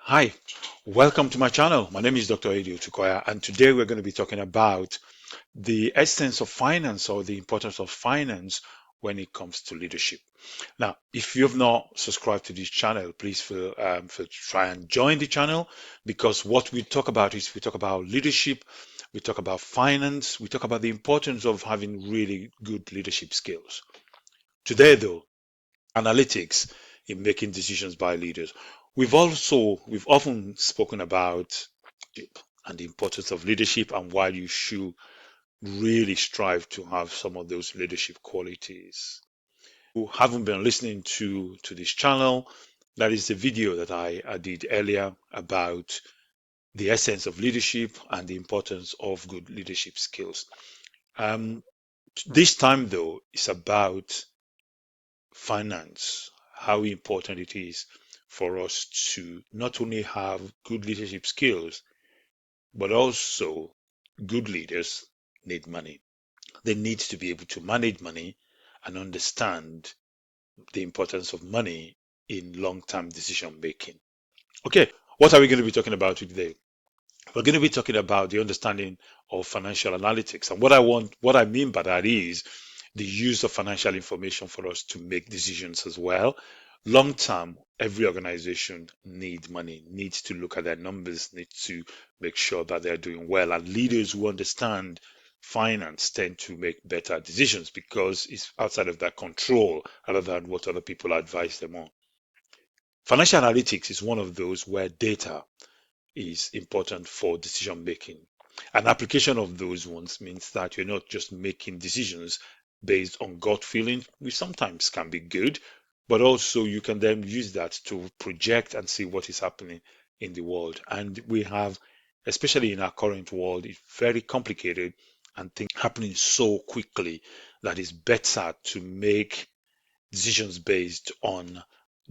Hi, welcome to my channel. My name is Dr. Edio Tukoya, and today we're going to be talking about the essence of finance or the importance of finance when it comes to leadership. Now, if you've not subscribed to this channel, please feel try and join the channel, because what we talk about is we talk about leadership, we talk about finance, we talk about the importance of having really good leadership skills. Today, though, analytics in making decisions by leaders. We've often spoken about and the importance of leadership and why you should really strive to have some of those leadership qualities. Who haven't been listening to this channel, that is the video that I did earlier about the essence of leadership and the importance of good leadership skills. Um, this time though is about finance, how important it is for us to not only have good leadership skills, but also good leaders need money. They need to be able to manage money and understand the importance of money in long-term decision making. Okay, what are we going to be talking about today? We're going to be talking about the understanding of financial analytics. And what I mean by that is the use of financial information for us to make decisions as well. Long term, every organization needs money, needs to look at their numbers, needs to make sure that they're doing well. And leaders who understand finance tend to make better decisions because it's outside of their control other than what other people advise them on. Financial analytics is one of those where data is important for decision making. An application of those ones means that you're not just making decisions based on gut feeling, which sometimes can be good, but also you can then use that to project and see what is happening in the world. And we have, especially in our current world, it's very complicated and things happening so quickly that it's better to make decisions based on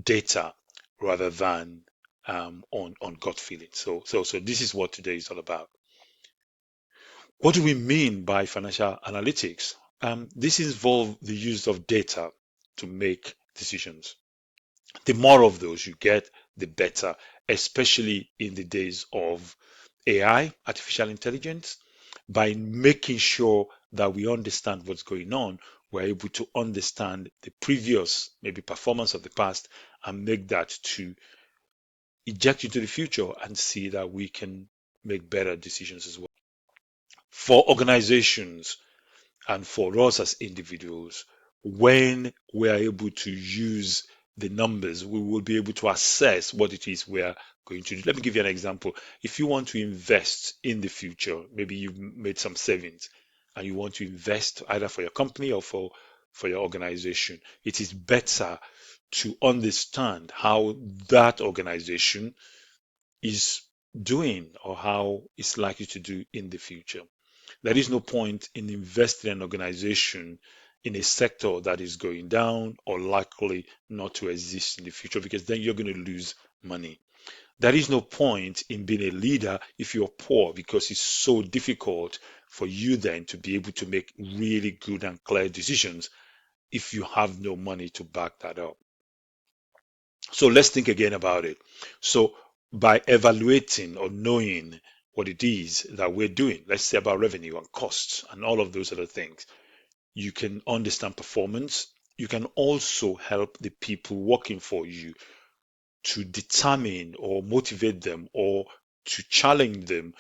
data rather than on gut feeling. So this is what today is all about. What do we mean by financial analytics? This involves the use of data to make decisions. The more of those you get, the better, especially in the days of AI, artificial intelligence. By making sure that we understand what's going on, we're able to understand the previous, maybe performance of the past, and make that to eject into the future and see that we can make better decisions as well. For organizations and for us as individuals, when we are able to use the numbers, we will be able to assess what it is we are going to do. Let me give you an example. If you want to invest in the future, maybe you've made some savings and you want to invest either for your company or for your organization, it is better to understand how that organization is doing or how it's likely to do in the future. There is no point in investing in an organization in a sector that is going down or likely not to exist in the future, because then you're going to lose money. There is no point in being a leader if you're poor, because it's so difficult for you then to be able to make really good and clear decisions if you have no money to back that up. So let's think again about it. So by evaluating or knowing what it is that we're doing, let's say about revenue and costs and all of those other things, you can understand performance. You can also help the people working for you to determine or motivate them or to challenge them,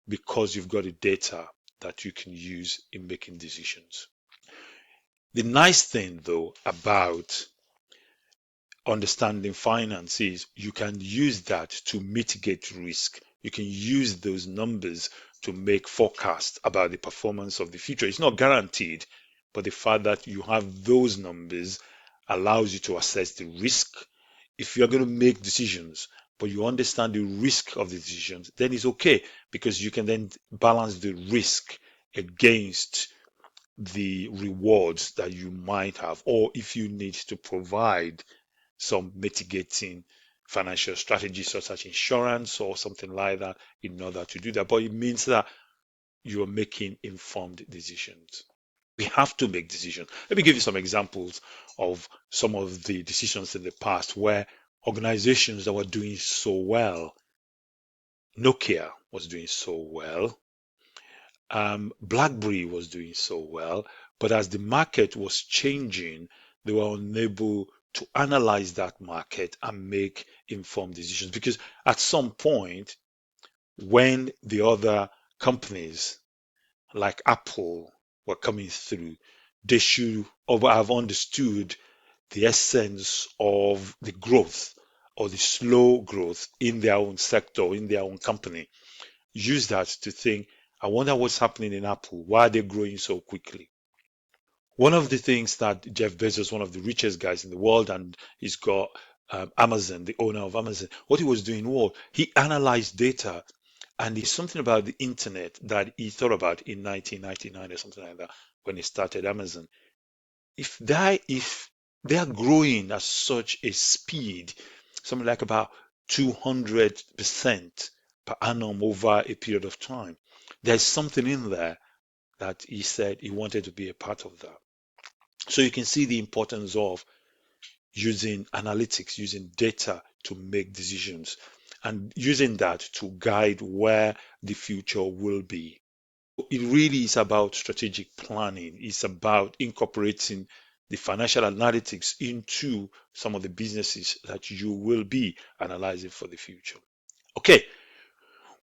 because you've got a data that you can use in making decisions. The nice thing though about understanding finance is you can use that to mitigate risk. You can use those numbers to make forecasts about the performance of the future. It's not guaranteed, but the fact that you have those numbers allows you to assess the risk. If you're going to make decisions, but you understand the risk of the decisions, then it's okay, because you can then balance the risk against the rewards that you might have, or if you need to provide some mitigating financial strategies such as insurance or something like that in order to do that. But it means that you are making informed decisions. We have to make decisions. Let me give you some examples of some of the decisions in the past where organizations that were doing so well. Nokia was doing so well. BlackBerry was doing so well. But as the market was changing, they were unable to analyze that market and make informed decisions. Because at some point, when the other companies like Apple were coming through, they should have understood the essence of the growth or the slow growth in their own sector, in their own company. Use that to think, I wonder what's happening in Apple. Why are they growing so quickly? One of the things that Jeff Bezos, one of the richest guys in the world, and he's got Amazon, the owner of Amazon, what he was doing was he analyzed data, and there's something about the internet that he thought about in 1999 or something like that when he started Amazon. If they are growing at such a speed, something like about 200% per annum over a period of time, there's something in there that he said he wanted to be a part of that. So you can see the importance of using analytics, using data to make decisions, and using that to guide where the future will be. It really is about strategic planning. It's about incorporating the financial analytics into some of the businesses that you will be analyzing for the future. Okay,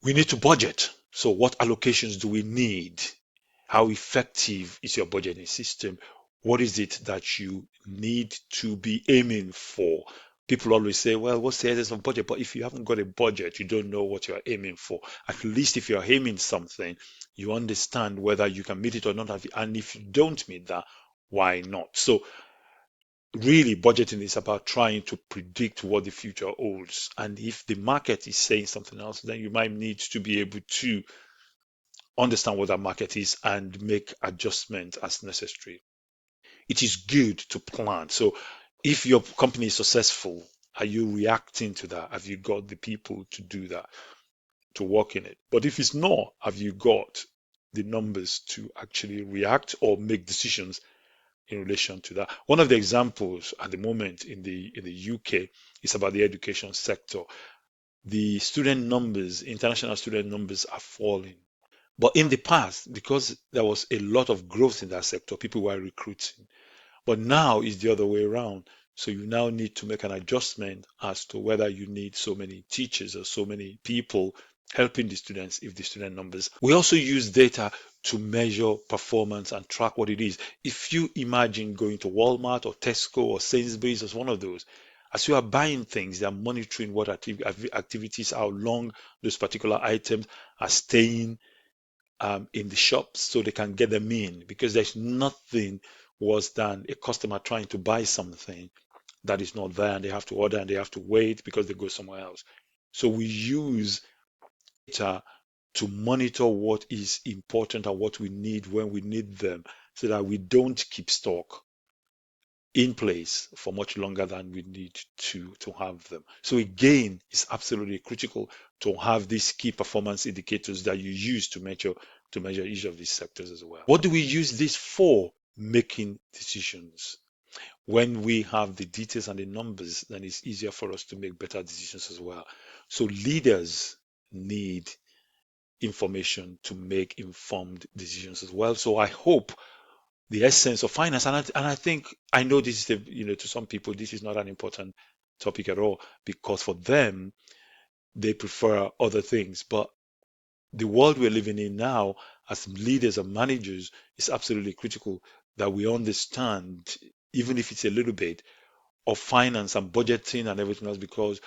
we need to budget. So, what allocations do we need? How effective is your budgeting system? What is it that you need to be aiming for? People always say, well, what's the essence of budget? But if you haven't got a budget, you don't know what you're aiming for. At least if you're aiming something, you understand whether you can meet it or not. And if you don't meet that, why not? So really budgeting is about trying to predict what the future holds. And if the market is saying something else, then you might need to be able to understand what that market is and make adjustments as necessary. It is good to plan. So if your company is successful, are you reacting to that? Have you got the people to do that, to work in it? But if it's not, have you got the numbers to actually react or make decisions in relation to that? One of the examples at the moment in the UK is about the education sector. The student numbers, international student numbers are falling. But in the past, because there was a lot of growth in that sector, people were recruiting. But now it's the other way around. So you now need to make an adjustment as to whether you need so many teachers or so many people helping the students if the student numbers. We also use data to measure performance and track what it is. If you imagine going to Walmart or Tesco or Sainsbury's as one of those, as you are buying things, they are monitoring what activities, how long those particular items are staying in the shops so they can get them in, because there's nothing worse than a customer trying to buy something that is not there and they have to order and they have to wait because they go somewhere else. So we use data to monitor what is important and what we need when we need them so that we don't keep stock in place for much longer than we need to have them. So again, it's absolutely critical to have these key performance indicators that you use to measure each of these sectors as well. What do we use this for? Making decisions. When we have the details and the numbers, then it's easier for us to make better decisions as well. So leaders need information to make informed decisions as well. So I hope the essence of finance. And I think I know this is to some people this is not an important topic at all, because for them they prefer other things. But the world we're living in now, as leaders and managers, is absolutely critical that we understand, even if it's a little bit, of finance and budgeting and everything else, because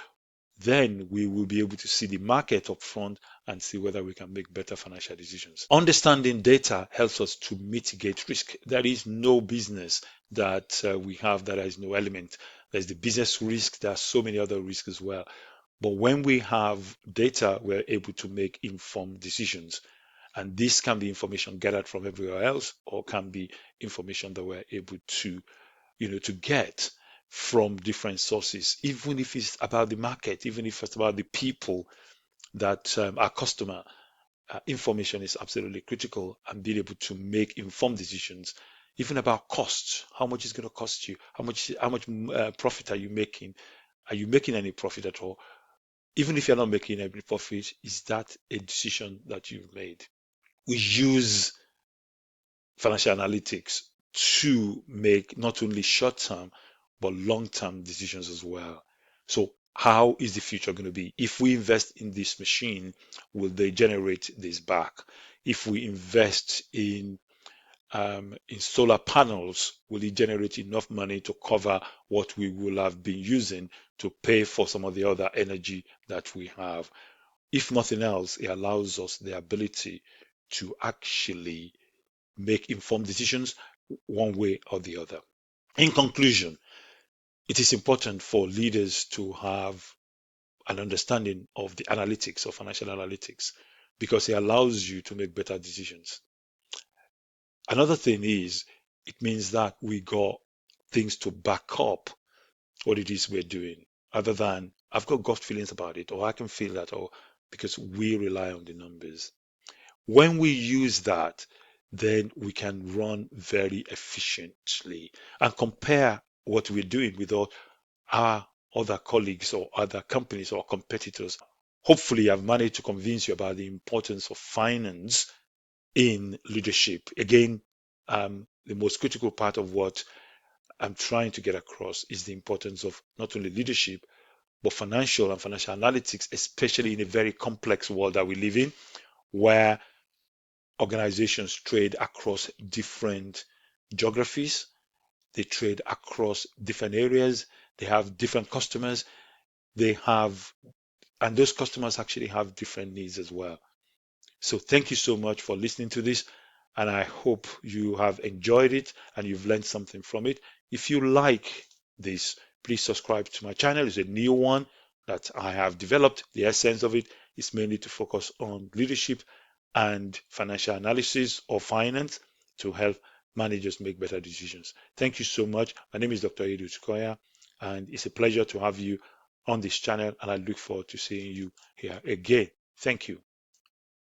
then we will be able to see the market up front and see whether we can make better financial decisions. Understanding data helps us to mitigate risk. There is no business that we have that has no element. There's the business risk. There are so many other risks as well. But when we have data, we're able to make informed decisions. And this can be information gathered from everywhere else, or can be information that we're able to get from different sources, even if it's about the market, even if it's about the people that our customer. Information is absolutely critical, and being able to make informed decisions, even about costs. How much is going to cost you? How much profit are you making? Are you making any profit at all? Even if you're not making any profit, is that a decision that you've made? We use financial analytics to make not only short-term but long-term decisions as well. So how is the future going to be? If we invest in this machine, will they generate this back? If we invest in solar panels, will it generate enough money to cover what we will have been using to pay for some of the other energy that we have? If nothing else, it allows us the ability to actually make informed decisions one way or the other. In conclusion, it is important for leaders to have an understanding of the analytics of financial analytics because it allows you to make better decisions. Another thing is it means that we got things to back up what it is we're doing, other than I've got gut feelings about it, or I can feel that, or because we rely on the numbers. When we use that, then we can run very efficiently and compare what we're doing with our other colleagues or other companies or competitors. Hopefully, I've managed to convince you about the importance of finance in leadership. Again, the most critical part of what I'm trying to get across is the importance of not only leadership, but financial and financial analytics, especially in a very complex world that we live in, where organizations trade across different geographies, they trade across different areas, they have different customers, they have, and those customers actually have different needs as well. So thank you so much for listening to this, and I hope you have enjoyed it and you've learned something from it. If you like this, please subscribe to my channel. It's a new one that I have developed. The essence of it is mainly to focus on leadership and financial analysis or finance to help managers make better decisions. Thank you so much. My name is Dr. Edu Tukoya, and it's a pleasure to have you on this channel, and I look forward to seeing you here again. Thank you.